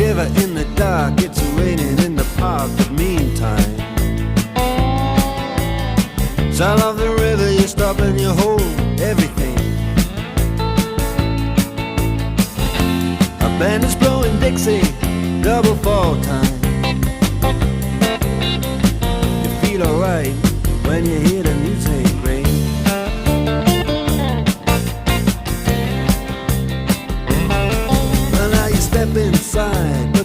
shiver in the dark, it's raining in the park, but meantime, sound of the river, you stop and you hold everything. A band is blowing Dixie, double fall time. You feel alright when you hear the music ring. Well, now you step inside